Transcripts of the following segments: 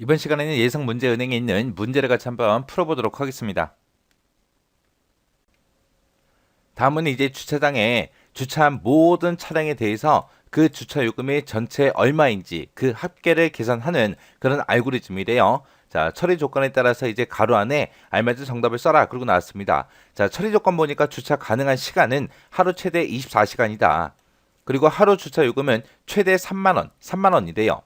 이번 시간에는 예상 문제 은행에 있는 문제를 같이 한번 풀어보도록 하겠습니다. 다음은 이제 주차장에 주차한 모든 차량에 대해서 그 주차 요금이 전체 얼마인지 그 합계를 계산하는 그런 알고리즘이래요. 자, 처리 조건에 따라서 이제 가로 안에 알맞은 정답을 써라. 그러고 나왔습니다. 자, 처리 조건 보니까 주차 가능한 시간은 하루 최대 24시간이다. 그리고 하루 주차 요금은 최대 3만 원, 3만 원이래요.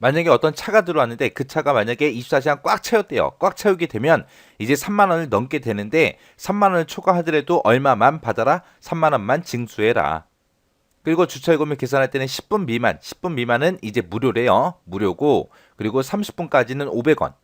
만약에 어떤 차가 들어왔는데 그 차가 만약에 24시간 꽉 채웠대요. 꽉 채우게 되면 이제 3만 원을 넘게 되는데 3만 원을 초과하더라도 얼마만 받아라? 3만 원만 징수해라. 그리고 주차요금을 계산할 때는 10분 미만, 10분 미만은 이제 무료래요. 무료고 그리고 30분까지는 500원.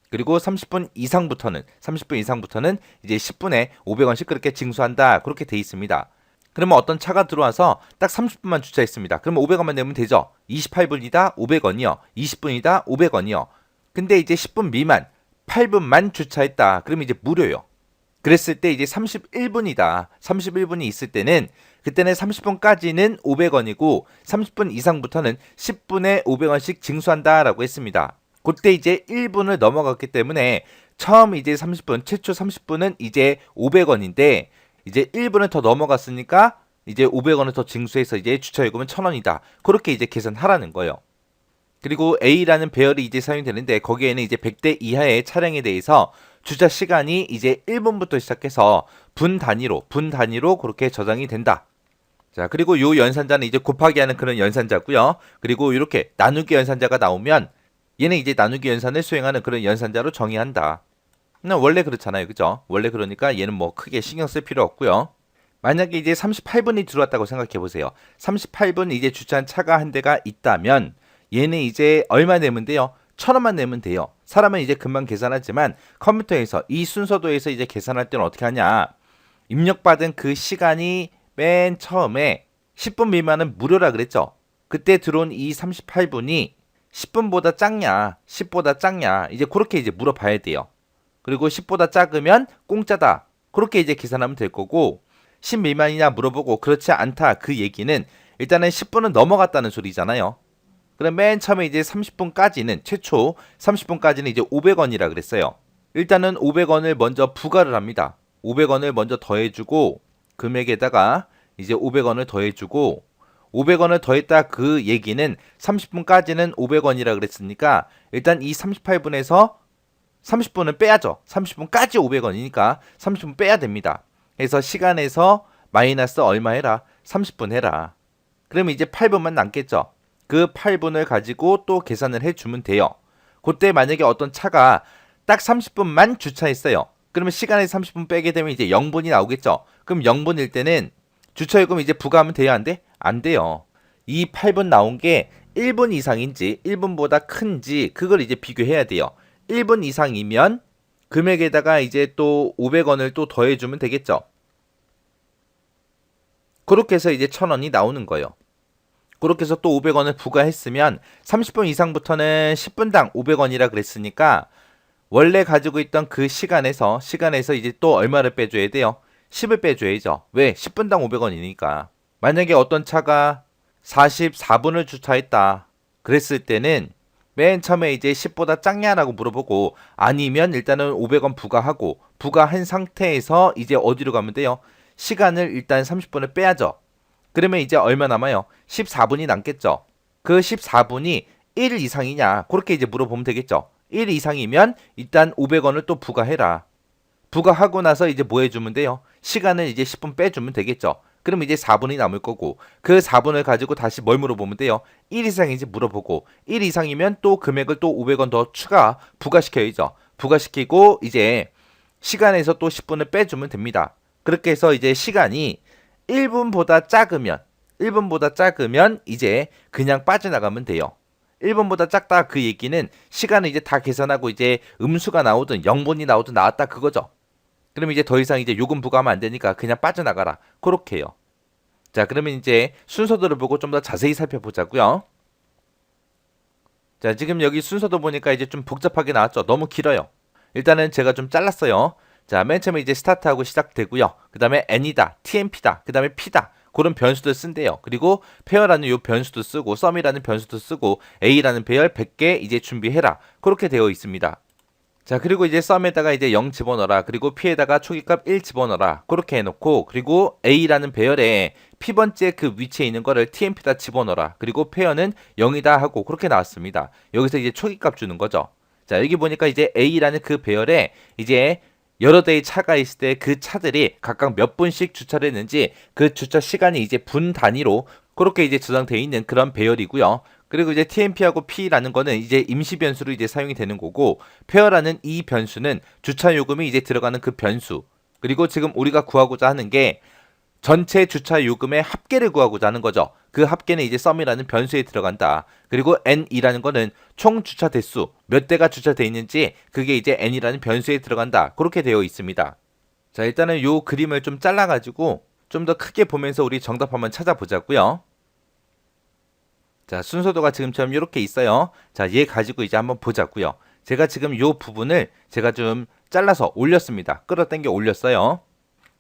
그리고 30분 이상부터는 이제 10분에 500원씩 그렇게 징수한다. 그렇게 돼 있습니다. 그러면 어떤 차가 들어와서 딱 30분만 주차했습니다. 그러면 500원만 내면 되죠. 28분이다 500원이요. 20분이다 500원이요. 근데 이제 10분 미만 8분만 주차했다. 그러면 이제 무료요. 그랬을 때 이제 31분이다. 31분이 있을 때는 그때는 30분까지는 500원이고 30분 이상부터는 10분에 500원씩 징수한다라고 했습니다. 그때 이제 1분을 넘어갔기 때문에 처음 이제 30분, 최초 30분은 이제 500원인데 이제 1분을 더 넘어갔으니까 이제 500원을 더 징수해서 이제 주차요금은 1000원이다. 그렇게 이제 계산하라는 거예요. 그리고 A라는 배열이 이제 사용이 되는데 거기에는 이제 100대 이하의 차량에 대해서 주차 시간이 이제 1분부터 시작해서 분 단위로 그렇게 저장이 된다. 자, 그리고 요 연산자는 이제 곱하기 하는 그런 연산자고요. 그리고 이렇게 나누기 연산자가 나오면 얘는 이제 나누기 연산을 수행하는 그런 연산자로 정의한다. 원래 그렇잖아요. 그죠? 원래 그러니까 얘는 뭐 크게 신경 쓸 필요 없고요. 만약에 이제 38분이 들어왔다고 생각해 보세요. 38분 이제 주차한 차가 한 대가 있다면 얘는 이제 얼마 내면 돼요? 1000원만 내면 돼요. 사람은 이제 금방 계산하지만 컴퓨터에서 이 순서도에서 이제 계산할 때는 어떻게 하냐? 입력받은 그 시간이 맨 처음에 10분 미만은 무료라 그랬죠. 그때 들어온 이 38분이 10분보다 작냐, 10보다 작냐, 이제 그렇게 이제 물어봐야 돼요. 그리고 10보다 작으면 공짜다. 그렇게 이제 계산하면 될 거고 10 미만이냐 물어보고 그렇지 않다. 그 얘기는 일단은 10분은 넘어갔다는 소리잖아요. 그럼 맨 처음에 이제 30분까지는 최초 30분까지는 이제 500원이라 그랬어요. 일단은 500원을 먼저 부과를 합니다. 500원을 먼저 더해주고 금액에다가 이제 500원을 더해주고 500원을 더했다 그 얘기는 30분까지는 500원이라 그랬으니까 일단 이 38분에서 30분은 빼야죠. 30분까지 500원이니까 30분 빼야 됩니다. 그래서 시간에서 마이너스 얼마 해라? 30분 해라. 그러면 이제 8분만 남겠죠. 그 8분을 가지고 또 계산을 해주면 돼요. 그때 만약에 어떤 차가 딱 30분만 주차했어요. 그러면 시간에서 30분 빼게 되면 이제 0분이 나오겠죠. 그럼 0분일 때는 주차요금 이제 부과하면 돼요? 안 돼? 안 돼요. 이 8분 나온 게 1분 이상인지 1분보다 큰지 그걸 이제 비교해야 돼요. 1분 이상이면 금액에다가 이제 또 500원을 또 더해주면 되겠죠. 그렇게 해서 이제 1000원이 나오는 거예요. 그렇게 해서 또 500원을 부과했으면 30분 이상부터는 10분당 500원이라 그랬으니까 원래 가지고 있던 그 시간에서 이제 또 얼마를 빼줘야 돼요? 10을 빼줘야죠. 왜? 10분당 500원이니까. 만약에 어떤 차가 44분을 주차했다. 그랬을 때는 맨 처음에 이제 10보다 작냐라고 물어보고 아니면 일단은 500원 부과한 상태에서 이제 어디로 가면 돼요? 시간을 일단 30분을 빼야죠. 그러면 이제 얼마 남아요? 14분이 남겠죠. 그 14분이 1 이상이냐? 그렇게 이제 물어보면 되겠죠. 1 이상이면 일단 500원을 또 부과해라. 부과하고 나서 이제 뭐 해주면 돼요? 시간을 이제 10분 빼주면 되겠죠. 그럼 이제 4분이 남을 거고 그 4분을 가지고 다시 뭘 물어보면 돼요? 1 이상인지 물어보고 1 이상이면 또 금액을 또 500원 더 부과시켜야죠. 부과시키고 이제 시간에서 또 10분을 빼주면 됩니다. 그렇게 해서 이제 시간이 1분보다 작으면 이제 그냥 빠져나가면 돼요. 1분보다 작다 그 얘기는 시간을 이제 다 계산하고 이제 음수가 나오든 0분이 나오든 나왔다 그거죠. 그럼 이제 더 이상 이제 요금 부과하면 안 되니까 그냥 빠져나가라. 그렇게 해요. 자, 그러면 이제 순서들을 보고 좀 더 자세히 살펴보자고요. 자, 지금 여기 순서도 보니까 이제 좀 복잡하게 나왔죠. 너무 길어요. 일단은 제가 좀 잘랐어요. 자, 맨 처음에 이제 스타트하고 시작되고요. 그 다음에 N이다, TMP다, 그 다음에 P다. 그런 변수도 쓴대요. 그리고 페어라는 요 변수도 쓰고 썸이라는 변수도 쓰고 A라는 배열 100개 이제 준비해라. 그렇게 되어 있습니다. 자, 그리고 이제 썸에다가 이제 0 집어넣어라. 그리고 P에다가 초기값 1 집어넣어라. 그렇게 해놓고, 그리고 A라는 배열에 P번째 그 위치에 있는 거를 TMP에다 집어넣어라. 그리고 페어는 0이다 하고 그렇게 나왔습니다. 여기서 이제 초기값 주는 거죠. 자, 여기 보니까 이제 A라는 그 배열에 이제 여러 대의 차가 있을 때 그 차들이 각각 몇 분씩 주차를 했는지 그 주차 시간이 이제 분 단위로 그렇게 이제 저장되어 있는 그런 배열이고요. 그리고 이제 TMP하고 P라는 거는 이제 임시 변수로 이제 사용이 되는 거고, 페어라는 이 변수는 주차 요금이 이제 들어가는 그 변수. 그리고 지금 우리가 구하고자 하는 게 전체 주차 요금의 합계를 구하고자 하는 거죠. 그 합계는 이제 썸이라는 변수에 들어간다. 그리고 n이라는 거는 총 주차 대수, 몇 대가 주차되어 있는지 그게 이제 n이라는 변수에 들어간다. 그렇게 되어 있습니다. 자, 일단은 요 그림을 좀 잘라가지고 좀 더 크게 보면서 우리 정답 한번 찾아보자고요. 자, 순서도가 지금처럼 이렇게 있어요. 자, 얘 가지고 이제 한번 보자고요. 제가 지금 요 부분을 제가 좀 잘라서 올렸습니다. 끌어당겨 올렸어요.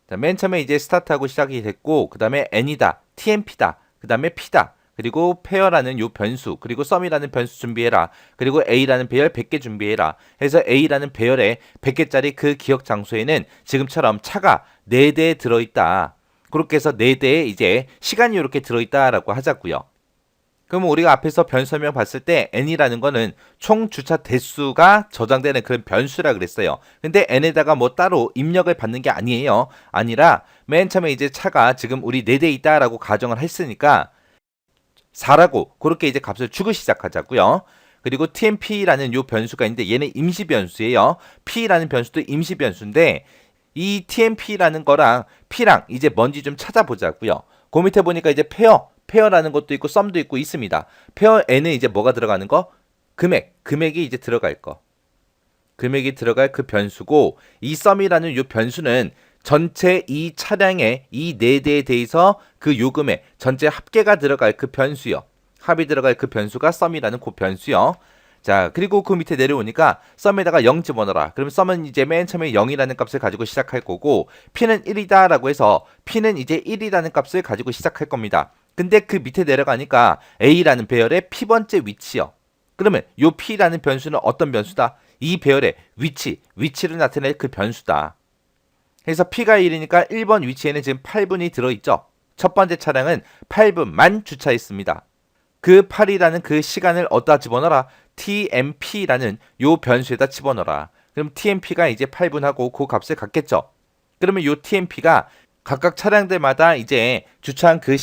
자, 맨 처음에 이제 스타트하고 시작이 됐고, 그 다음에 n이다, tmp다, 그 다음에 p다, 그리고 페어라는 요 변수, 그리고 썸이라는 변수 준비해라, 그리고 a라는 배열 100개 준비해라 해서 a라는 배열에 100개짜리 그 기억 장소에는 지금처럼 차가 4대 들어있다. 그렇게 해서 4대에 이제 시간이 이렇게 들어있다라고 하자고요. 그러면 우리가 앞에서 변수 설명 봤을 때 n이라는 거는 총 주차 대수가 저장되는 그런 변수라 그랬어요. 근데 n에다가 뭐 따로 입력을 받는 게 아니에요. 아니라 맨 처음에 이제 차가 지금 우리 4대 있다라고 가정을 했으니까 4라고 그렇게 이제 값을 주고 시작하자고요. 그리고 tmp라는 요 변수가 있는데 얘는 임시 변수예요. p라는 변수도 임시 변수인데 이 tmp라는 거랑 p랑 이제 뭔지 좀 찾아보자고요. 그 밑에 보니까 이제 페어라는 것도 있고 썸도 있고 있습니다. 페어 n은 이제 뭐가 들어가는 거? 금액이 이제 들어갈 거. 금액이 들어갈 그 변수고, 이 썸이라는 요 변수는 전체 이 차량의 이 4대에 대해서 그 요금의 전체 합계가 들어갈 그 변수요. 합이 들어갈 그 변수가 썸이라는 그 변수요. 자, 그리고 그 밑에 내려오니까 썸에다가 0 집어넣어라. 그럼 썸은 이제 맨 처음에 0이라는 값을 가지고 시작할 거고, p는 1이다 라고 해서 p는 이제 1이라는 값을 가지고 시작할 겁니다. 근데 그 밑에 내려가니까 A라는 배열의 P번째 위치요. 그러면 요 P라는 변수는 어떤 변수다? 이 배열의 위치를 나타낼 그 변수다. 그래서 P가 1이니까 1번 위치에는 지금 8분이 들어있죠. 첫 번째 차량은 8분만 주차했습니다. 그 8이라는 그 시간을 어디다 집어넣어라? TMP라는 요 변수에다 집어넣어라. 그럼 TMP가 이제 8분하고 그 값을 갖겠죠. 그러면 요 TMP가 각각 차량들마다 이제 주차한 그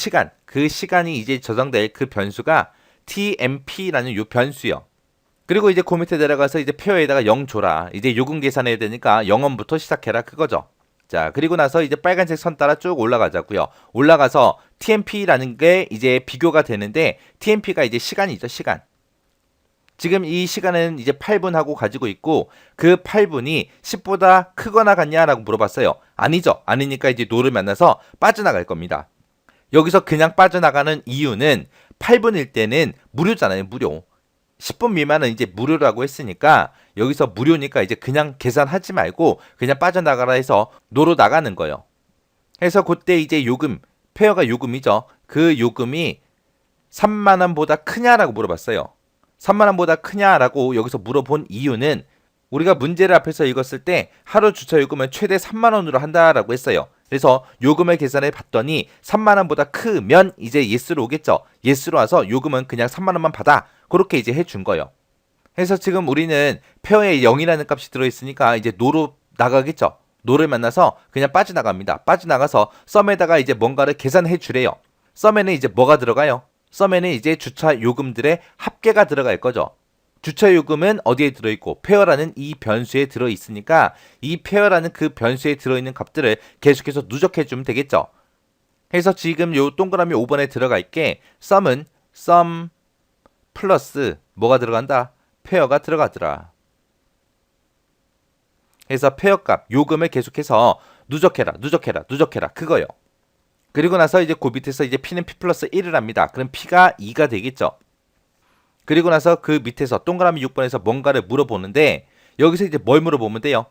시간이 이제 저장될 그 변수가 TMP라는 요 변수요. 그리고 이제 그 밑에 내려가서 이제 페어에다가 0 줘라. 이제 요금 계산해야 되니까 0원부터 시작해라 그거죠. 자, 그리고 나서 이제 빨간색 선 따라 쭉 올라가자고요. 올라가서 TMP라는 게 이제 비교가 되는데, TMP가 이제 시간이죠, 시간. 지금 이 시간은 이제 8분하고 가지고 있고, 그 8분이 10보다 크거나 같냐라고 물어봤어요. 아니죠. 아니니까 이제 노를 만나서 빠져나갈 겁니다. 여기서 그냥 빠져나가는 이유는 8분일 때는 무료잖아요. 무료. 10분 미만은 이제 무료라고 했으니까 여기서 무료니까 이제 그냥 계산하지 말고 그냥 빠져나가라 해서 노로 나가는 거예요. 그래서 그때 이제 요금, 페어가 요금이죠. 그 요금이 3만 원보다 크냐라고 물어봤어요. 3만 원보다 크냐라고 여기서 물어본 이유는 우리가 문제를 앞에서 읽었을 때 하루 주차 요금은 최대 3만 원으로 한다라고 했어요. 그래서 요금을 계산해 봤더니 3만 원보다 크면 이제 yes로 오겠죠. yes로 와서 요금은 그냥 3만 원만 받아. 그렇게 이제 해준 거예요. 그래서 지금 우리는 페어에 0이라는 값이 들어있으니까 이제 노로 나가겠죠. 노를 만나서 그냥 빠져나갑니다. 빠져나가서 썸에다가 이제 뭔가를 계산해 주래요. 썸에는 이제 뭐가 들어가요? 썸에는 이제 주차 요금들의 합계가 들어갈 거죠. 주차 요금은 어디에 들어있고 페어라는 이 변수에 들어있으니까 이 페어라는 그 변수에 들어있는 값들을 계속해서 누적해 주면 되겠죠. 그래서 지금 요 동그라미 5번에 들어갈게, 썸은 썸 플러스 뭐가 들어간다? 페어가 들어가더라. 그래서 페어값 요금을 계속해서 누적해라 그거요. 그리고 나서 이제 그 밑에서 이제 P는 P 플러스 1을 합니다. 그럼 P가 2가 되겠죠. 그리고 나서 그 밑에서 동그라미 6번에서 뭔가를 물어보는데, 여기서 이제 뭘 물어보면 돼요?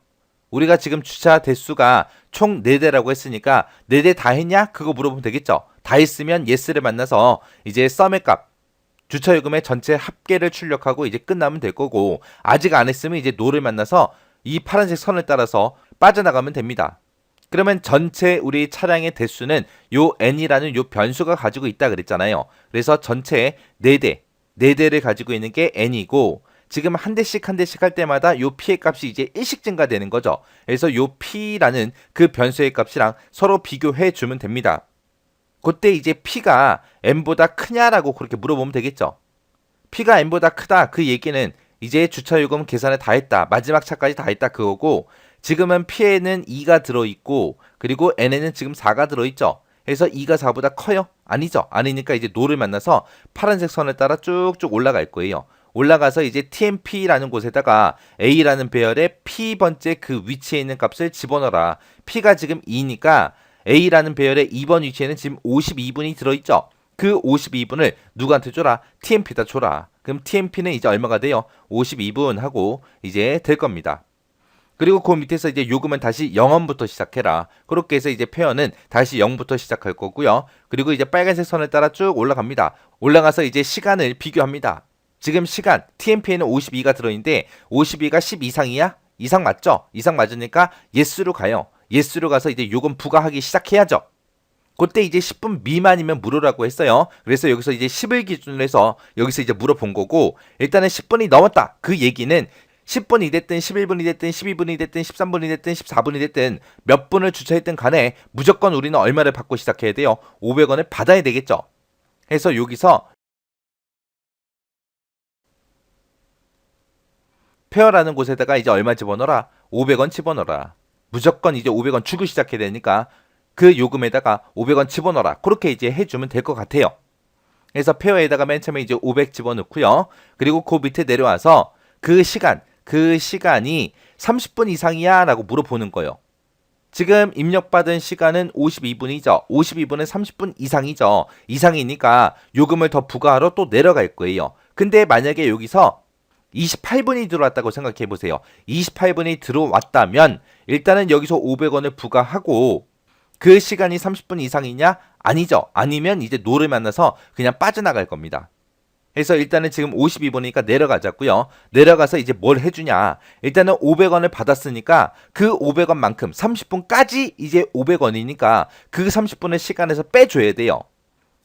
우리가 지금 주차 대수가 총 4대라고 했으니까 4대 다 했냐? 그거 물어보면 되겠죠. 다 했으면 yes를 만나서 이제 썸의 값, 주차요금의 전체 합계를 출력하고 이제 끝나면 될 거고, 아직 안 했으면 이제 no를 만나서 이 파란색 선을 따라서 빠져나가면 됩니다. 그러면 전체 우리 차량의 대수는 요 n이라는 요 변수가 가지고 있다 그랬잖아요. 그래서 전체 4대를 가지고 있는 게 n이고, 지금 한 대씩 할 때마다 요 p의 값이 이제 1씩 증가되는 거죠. 그래서 요 p라는 그 변수의 값이랑 서로 비교해 주면 됩니다. 그때 이제 p가 n보다 크냐라고 그렇게 물어보면 되겠죠. p가 n보다 크다, 그 얘기는 이제 주차요금 계산을 다 했다, 마지막 차까지 다 했다 그거고, 지금은 p에는 2가 들어있고 그리고 n에는 지금 4가 들어있죠. 그래서 2가 4보다 커요? 아니죠. 아니니까 이제 no를 만나서 파란색 선을 따라 쭉쭉 올라갈 거예요. 올라가서 이제 tmp라는 곳에다가 a라는 배열의 p번째 그 위치에 있는 값을 집어넣어라. p가 지금 2니까 a라는 배열의 2번 위치에는 지금 52분이 들어있죠. 그 52분을 누구한테 줘라? tmp에다 줘라. 그럼 tmp는 이제 얼마가 돼요? 52분 하고 이제 될 겁니다. 그리고 그 밑에서 이제 요금은 다시 0원부터 시작해라. 그렇게 해서 이제 페어는 다시 0부터 시작할 거고요. 그리고 이제 빨간색 선을 따라 쭉 올라갑니다. 올라가서 이제 시간을 비교합니다. 지금 시간 tmp에는 52가 들어있는데 52가 10 이상이야? 이상 맞죠? 이상 맞으니까 yes로 가요. yes로 가서 이제 요금 부과하기 시작해야죠. 그때 이제 10분 미만이면 물으라고 했어요. 그래서 여기서 이제 10을 기준으로 해서 여기서 이제 물어본 거고, 일단은 10분이 넘었다, 그 얘기는 10분이 됐든 11분이 됐든 12분이 됐든 13분이 됐든 14분이 됐든 몇 분을 주차했든 간에 무조건 우리는 얼마를 받고 시작해야 돼요? 500원을 받아야 되겠죠. 그래서 여기서 페어라는 곳에다가 이제 얼마 집어넣어라? 500원 집어넣어라. 무조건 이제 500원 주고 시작해야 되니까 그 요금에다가 500원 집어넣어라. 그렇게 이제 해주면 될 것 같아요. 그래서 페어에다가 맨 처음에 이제 500 집어넣고요. 그리고 그 밑에 내려와서 그 시간이 30분 이상이야? 라고 물어보는 거예요. 지금 입력받은 시간은 52분이죠. 52분은 30분 이상이죠. 이상이니까 요금을 더 부과하러 또 내려갈 거예요. 근데 만약에 여기서 28분이 들어왔다고 생각해 보세요. 28분이 들어왔다면 일단은 여기서 500원을 부과하고, 그 시간이 30분 이상이냐? 아니죠. 아니면 이제 no를 만나서 그냥 빠져나갈 겁니다. 그래서 일단은 지금 52분이니까 내려가자고요. 내려가서 이제 뭘 해주냐? 일단은 500원을 받았으니까 그 500원만큼 30분까지 이제 500원이니까 그 30분을 시간에서 빼줘야 돼요.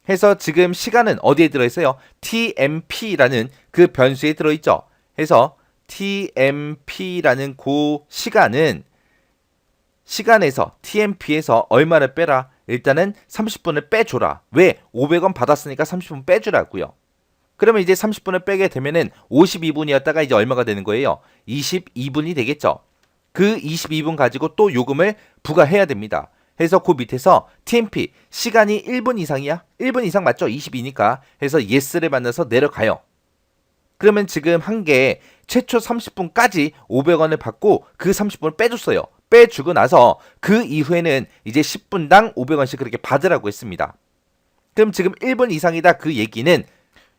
해서 지금 시간은 어디에 들어있어요? tmp라는 그 변수에 들어있죠. 해서 tmp라는 그 시간에서 tmp에서 얼마를 빼라? 일단은 30분을 빼줘라. 왜? 500원 받았으니까 30분 빼주라고요. 그러면 이제 30분을 빼게 되면은 52분이었다가 이제 얼마가 되는 거예요? 22분이 되겠죠. 그 22분 가지고 또 요금을 부과해야 됩니다. 해서 그 밑에서 TMP 시간이 1분 이상이야? 1분 이상 맞죠? 22니까. 해서 yes를 만나서 내려가요. 그러면 지금 한 개 최초 30분까지 500원을 받고 그 30분을 빼줬어요. 빼주고 나서 그 이후에는 이제 10분당 500원씩 그렇게 받으라고 했습니다. 그럼 지금 1분 이상이다, 그 얘기는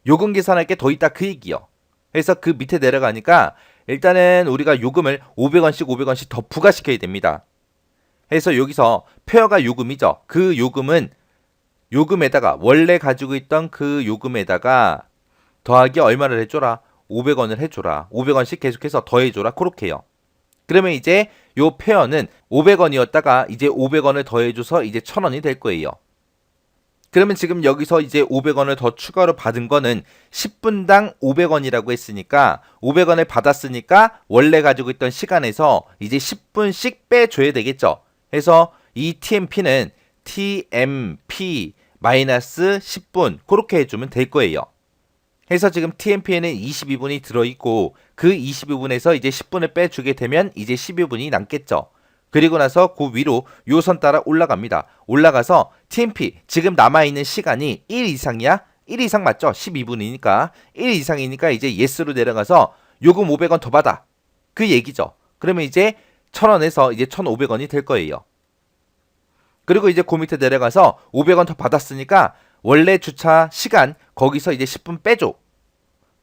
요금 계산할 게 더 있다, 그 얘기요. 그래서 그 밑에 내려가니까 일단은 우리가 요금을 500원씩 더 부과시켜야 됩니다. 그래서 여기서 페어가 요금이죠. 그 요금에다가 원래 가지고 있던 그 요금에다가 더하기 얼마를 해줘라? 500원을 해줘라. 500원씩 계속해서 더해줘라. 그렇게 해요. 그러면 이제 요 페어는 500원이었다가 이제 500원을 더해줘서 이제 1000원이 될 거예요. 그러면 지금 여기서 이제 500원을 더 추가로 받은 거는 10분당 500원이라고 했으니까 500원을 받았으니까 원래 가지고 있던 시간에서 이제 10분씩 빼줘야 되겠죠. 그래서 이 TMP는 TMP-10분 그렇게 해주면 될 거예요. 해서 지금 TMP에는 22분이 들어있고 그 22분에서 이제 10분을 빼주게 되면 이제 12분이 남겠죠. 그리고 나서 그 위로 요 선 따라 올라갑니다. 올라가서 TMP 지금 남아있는 시간이 1 이상이야? 1 이상 맞죠? 12분이니까 1 이상이니까 이제 yes로 내려가서 요금 500원 더 받아, 그 얘기죠. 그러면 이제 1000원에서 이제 1500원이 될 거예요. 그리고 이제 그 밑에 내려가서 500원 더 받았으니까 원래 주차 시간 거기서 이제 10분 빼줘.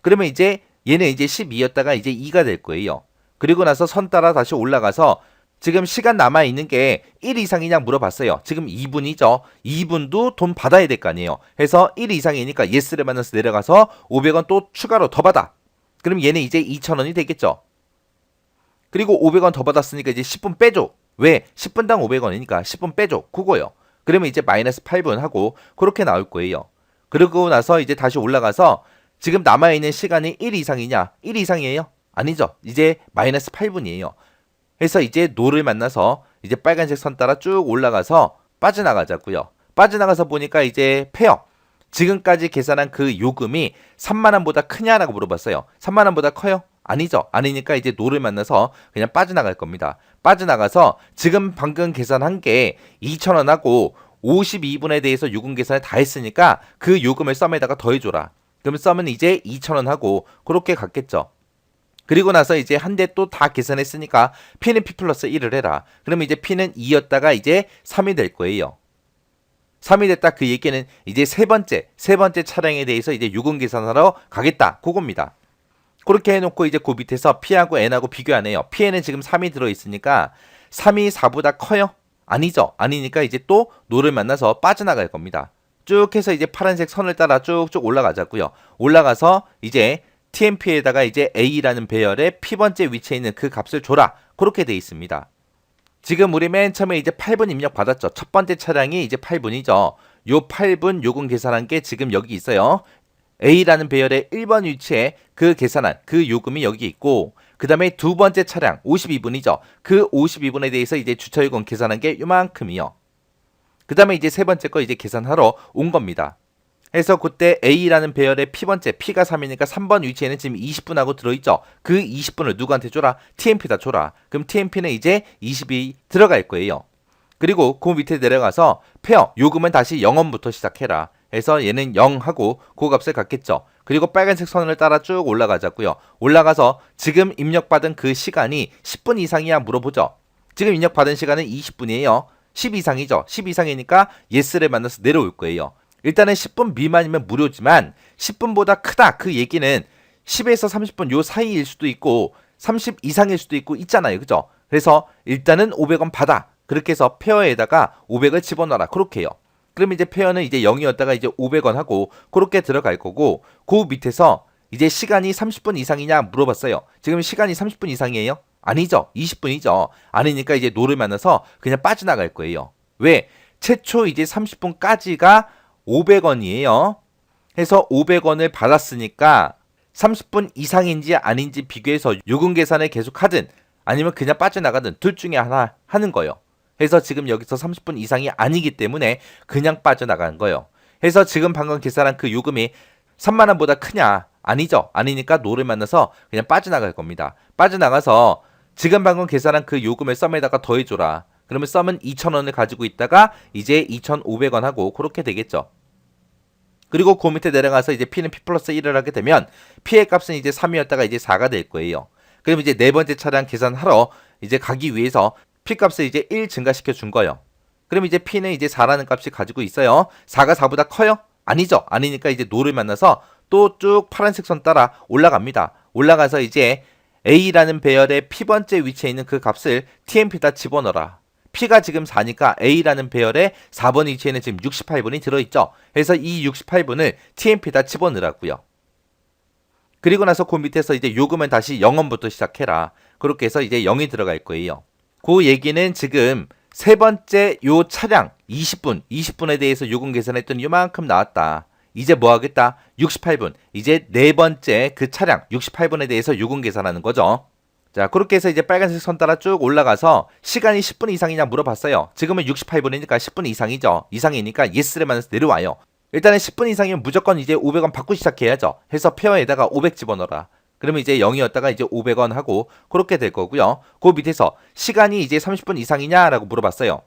그러면 이제 얘는 이제 12였다가 이제 2가 될 거예요. 그리고 나서 선 따라 다시 올라가서 지금 시간 남아있는 게 1 이상이냐 물어봤어요. 지금 2분이죠. 2분도 돈 받아야 될 거 아니에요. 해서 1 이상이니까 예스를 만나서 내려가서 500원 또 추가로 더 받아. 그럼 얘는 이제 2,000원이 되겠죠. 그리고 500원 더 받았으니까 이제 10분 빼줘. 왜? 10분당 500원이니까 10분 빼줘. 그거요. 그러면 이제 마이너스 8분 하고 그렇게 나올 거예요. 그러고 나서 이제 다시 올라가서 지금 남아있는 시간이 1 이상이냐? 1 이상이에요? 아니죠. 이제 마이너스 8분이에요. 해서 이제 노를 만나서 이제 빨간색 선 따라 쭉 올라가서 빠져나가자고요. 빠져나가서 보니까 이제 페어. 지금까지 계산한 그 요금이 3만 원보다 크냐라고 물어봤어요. 3만 원보다 커요? 아니죠. 아니니까 이제 노를 만나서 그냥 빠져나갈 겁니다. 빠져나가서 지금 방금 계산한 게 2,000원하고 52분에 대해서 요금 계산을 다 했으니까 그 요금을 썸에다가 더해줘라. 그러면 썸은 이제 2,000원하고 그렇게 갔겠죠. 그리고 나서 이제 한 대 또 다 계산했으니까 P는 P 플러스 1을 해라. 그러면 이제 P는 2였다가 이제 3이 될 거예요. 3이 됐다 그 얘기는 이제 세 번째 차량에 대해서 이제 요금 계산하러 가겠다. 그겁니다. 그렇게 해놓고 이제 그 밑에서 P하고 N하고 비교 안 해요. P에는 지금 3이 들어있으니까 3이 4보다 커요? 아니죠. 아니니까 이제 또 노를 만나서 빠져나갈 겁니다. 쭉 해서 이제 파란색 선을 따라 쭉쭉 올라가자고요. 올라가서 이제 TMP에다가 이제 A라는 배열의 P번째 위치에 있는 그 값을 줘라. 그렇게 돼 있습니다. 지금 우리 맨 처음에 이제 8분 입력 받았죠. 첫 번째 차량이 이제 8분이죠. 요 8분 요금 계산한 게 지금 여기 있어요. A라는 배열의 1번 위치에 그 계산한 그 요금이 여기 있고 그 다음에 두 번째 차량 52분이죠. 그 52분에 대해서 이제 주차요금 계산한 게 요만큼이요. 그 다음에 이제 세 번째 거 이제 계산하러 온 겁니다. 해서 그때 A라는 배열의 P번째, P가 3이니까 3번 위치에는 지금 20분하고 들어있죠. 그 20분을 누구한테 줘라? TMP다 줘라. 그럼 TMP는 이제 20이 들어갈 거예요. 그리고 그 밑에 내려가서 페어, 요금은 다시 0원부터 시작해라. 해서 얘는 0하고 그 값을 갖겠죠. 그리고 빨간색 선을 따라 쭉 올라가자고요. 올라가서 지금 입력받은 그 시간이 10분 이상이야 물어보죠. 지금 입력받은 시간은 20분이에요. 10 이상이죠. 10 이상이니까 예스를 만나서 내려올 거예요. 일단은 10분 미만이면 무료지만 10분보다 크다 그 얘기는 10에서 30분 요 사이일 수도 있고 30 이상일 수도 있고 있잖아요. 그죠? 그래서 일단은 500원 받아. 그렇게 해서 페어에다가 500을 집어넣어라. 그렇게 해요. 그럼 이제 페어는 이제 0이었다가 이제 500원 하고 그렇게 들어갈 거고 그 밑에서 이제 시간이 30분 이상이냐 물어봤어요. 지금 시간이 30분 이상이에요? 아니죠. 20분이죠. 아니니까 이제 노를 만나서 그냥 빠져나갈 거예요. 왜? 최초 이제 30분까지가 500원이에요. 해서 500원을 받았으니까 30분 이상인지 아닌지 비교해서 요금 계산을 계속 하든 아니면 그냥 빠져나가든 둘 중에 하나 하는 거예요. 해서 지금 여기서 30분 이상이 아니기 때문에 그냥 빠져나가는 거예요. 해서 지금 방금 계산한 그 요금이 3만 원보다 크냐? 아니죠. 아니니까 노를 만나서 그냥 빠져나갈 겁니다. 빠져나가서 지금 방금 계산한 그 요금을 썸에다가 더해줘라. 그러면 썸은 2,000원을 가지고 있다가 이제 2,500원 하고 그렇게 되겠죠. 그리고 그 밑에 내려가서 이제 P는 P 플러스 1을 하게 되면 P의 값은 이제 3이었다가 이제 4가 될 거예요. 그럼 이제 네 번째 차량 계산하러 이제 가기 위해서 P 값을 이제 1 증가시켜 준 거예요. 그럼 이제 P는 이제 4라는 값이 가지고 있어요. 4가 4보다 커요? 아니죠. 아니니까 이제 노를 만나서 또 쭉 파란색 선 따라 올라갑니다. 올라가서 이제 A라는 배열의 P번째 위치에 있는 그 값을 TMP에다 집어넣어라. P가 지금 4니까 A라는 배열의 4번 위치에는 지금 68분이 들어있죠. 그래서 이 68분을 TMP에다 집어넣으라고요. 그리고 나서 그 밑에서 이제 요금은 다시 0원부터 시작해라. 그렇게 해서 이제 0이 들어갈 거예요. 그 얘기는 지금 세 번째 요 차량 20분에 대해서 요금 계산했더니 요만큼 나왔다. 이제 뭐 하겠다? 68분. 이제 네 번째 그 차량 68분에 대해서 요금 계산하는 거죠. 자, 그렇게 해서 이제 빨간색 선 따라 쭉 올라가서 시간이 10분 이상이냐 물어봤어요. 지금은 68분이니까 10분 이상이죠. 이상이니까 예스를 만나서 내려와요. 일단은 10분 이상이면 무조건 이제 500원 받고 시작해야죠. 해서 페어에다가 500 집어넣어라. 그러면 이제 0이었다가 이제 500원 하고 그렇게 될 거고요. 그 밑에서 시간이 이제 30분 이상이냐라고 물어봤어요.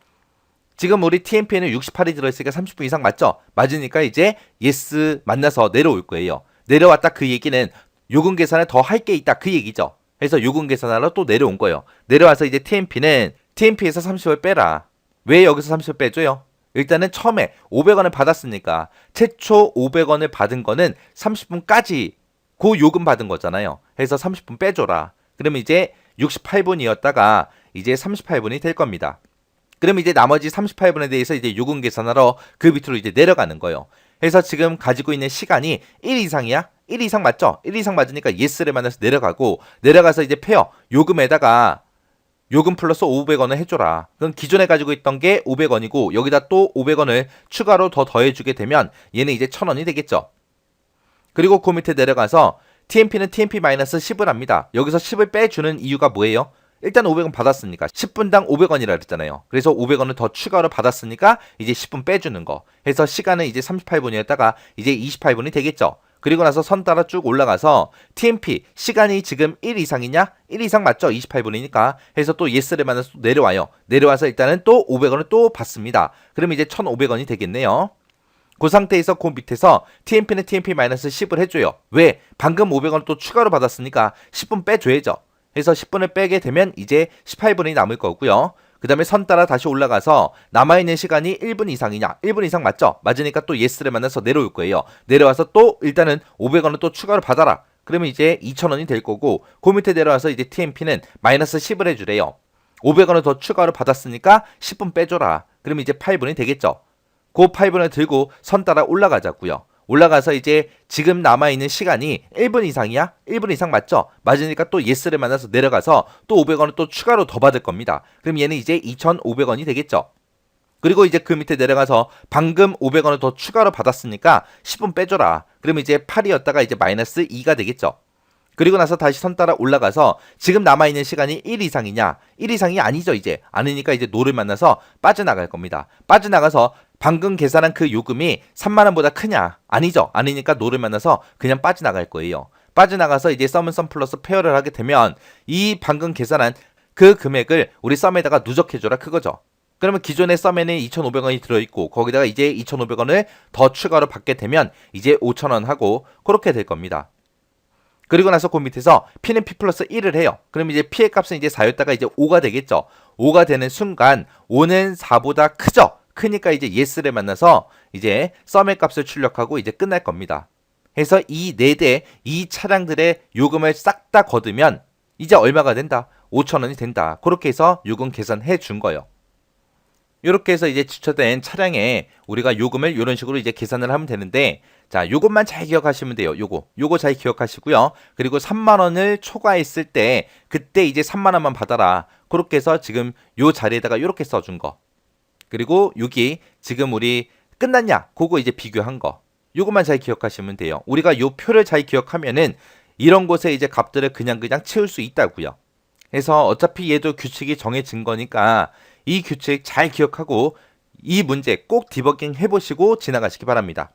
지금 우리 TMP에는 68이 들어있으니까 30분 이상 맞죠? 맞으니까 이제 예스 만나서 내려올 거예요. 내려왔다 그 얘기는 요금 계산을 더 할 게 있다 그 얘기죠. 그래서 요금 계산하러 또 내려온 거예요. 내려와서 이제 TMP는 TMP에서 30을 빼라. 왜 여기서 30을 빼줘요? 일단은 처음에 500원을 받았으니까 최초 500원을 받은 거는 30분까지 그 요금 받은 거잖아요. 그래서 30분 빼줘라. 그러면 이제 68분이었다가 이제 38분이 될 겁니다. 그럼 이제 나머지 38분에 대해서 이제 요금 계산하러 그 밑으로 이제 내려가는 거예요. 그래서 지금 가지고 있는 시간이 1 이상이야? 1 이상 맞죠? 1 이상 맞으니까 예스를 만나서 내려가고, 내려가서 이제 페어 요금에다가 요금 플러스 500원을 해줘라. 그럼 기존에 가지고 있던 게 500원이고 여기다 또 500원을 추가로 더 더해주게 되면 얘는 이제 1000원이 되겠죠. 그리고 그 밑에 내려가서 TMP는 TMP-10을 합니다. 여기서 10을 빼주는 이유가 뭐예요? 일단 500원 받았으니까 10분당 500원이라 그랬잖아요. 그래서 500원을 더 추가로 받았으니까 이제 10분 빼주는 거. 해서 시간은 이제 38분이었다가 이제 28분이 되겠죠. 그리고 나서 선 따라 쭉 올라가서 TMP 시간이 지금 1 이상이냐? 1 이상 맞죠? 28분이니까 해서 또 예스를 만나서 또 내려와요. 내려와서 일단은 또 500원을 또 받습니다. 그럼 이제 1500원이 되겠네요. 그 상태에서 그 밑에서 TMP는 TMP-10을 해줘요. 왜? 방금 500원을 또 추가로 받았으니까 10분 빼줘야죠. 그래서 10분을 빼게 되면 이제 18분이 남을 거고요. 그 다음에 선 따라 다시 올라가서 남아있는 시간이 1분 이상이냐? 1분 이상 맞죠? 맞으니까 또 예스를 만나서 내려올 거예요. 내려와서 또 일단은 500원을 또 추가로 받아라. 그러면 이제 2000원이 될 거고 그 밑에 내려와서 이제 TMP는 -10을 해주래요. 500원을 더 추가로 받았으니까 10분 빼줘라. 그러면 이제 8분이 되겠죠. 그 8분을 들고 선 따라 올라가자고요. 올라가서 이제 지금 남아있는 시간이 1분 이상이야? 1분 이상 맞죠? 맞으니까 또 예스를 만나서 내려가서 또 500원을 또 추가로 더 받을 겁니다. 그럼 얘는 이제 2,500원이 되겠죠. 그리고 이제 그 밑에 내려가서 방금 500원을 더 추가로 받았으니까 10분 빼줘라. 그럼 이제 8이었다가 이제 -2가 되겠죠. 그리고 나서 다시 선 따라 올라가서 지금 남아있는 시간이 1 이상이냐? 1 이상이 아니죠 이제. 아니니까 이제 노를 만나서 빠져나갈 겁니다. 빠져나가서 방금 계산한 그 요금이 3만원보다 크냐? 아니죠. 아니니까 노를 만나서 그냥 빠져나갈 거예요. 빠져나가서 이제 썸은 썸 플러스 페어를 하게 되면 이 방금 계산한 그 금액을 우리 썸에다가 누적해줘라 그거죠. 그러면 기존의 썸에는 2,500원이 들어있고 거기다가 이제 2,500원을 더 추가로 받게 되면 이제 5,000원 하고 그렇게 될 겁니다. 그리고 나서 그 밑에서 P는 P 플러스 1을 해요. 그럼 이제 P의 값은 이제 4였다가 이제 5가 되겠죠. 5가 되는 순간 5는 4보다 크죠. 크니까 이제 예스를 만나서 이제 썸의 값을 출력하고 이제 끝날 겁니다. 해서 이 4대 이 차량들의 요금을 싹 다 거두면 이제 얼마가 된다? 5,000원이 된다. 그렇게 해서 요금 계산해 준 거예요. 이렇게 해서 이제 주차된 차량에 우리가 요금을 이런 식으로 이제 계산을 하면 되는데, 자, 요것만 잘 기억하시면 돼요. 요거 잘 기억하시고요. 그리고 3만 원을 초과했을 때 그때 이제 3만 원만 받아라. 그렇게 해서 지금 요 자리에다가 이렇게 써준 거. 그리고 여기 지금 우리 끝났냐? 그거 이제 비교한 거. 요것만 잘 기억하시면 돼요. 우리가 요 표를 잘 기억하면은 이런 곳에 이제 값들을 그냥 채울 수 있다고요. 그래서 어차피 얘도 규칙이 정해진 거니까 이 규칙 잘 기억하고 이 문제 꼭 디버깅 해보시고 지나가시기 바랍니다.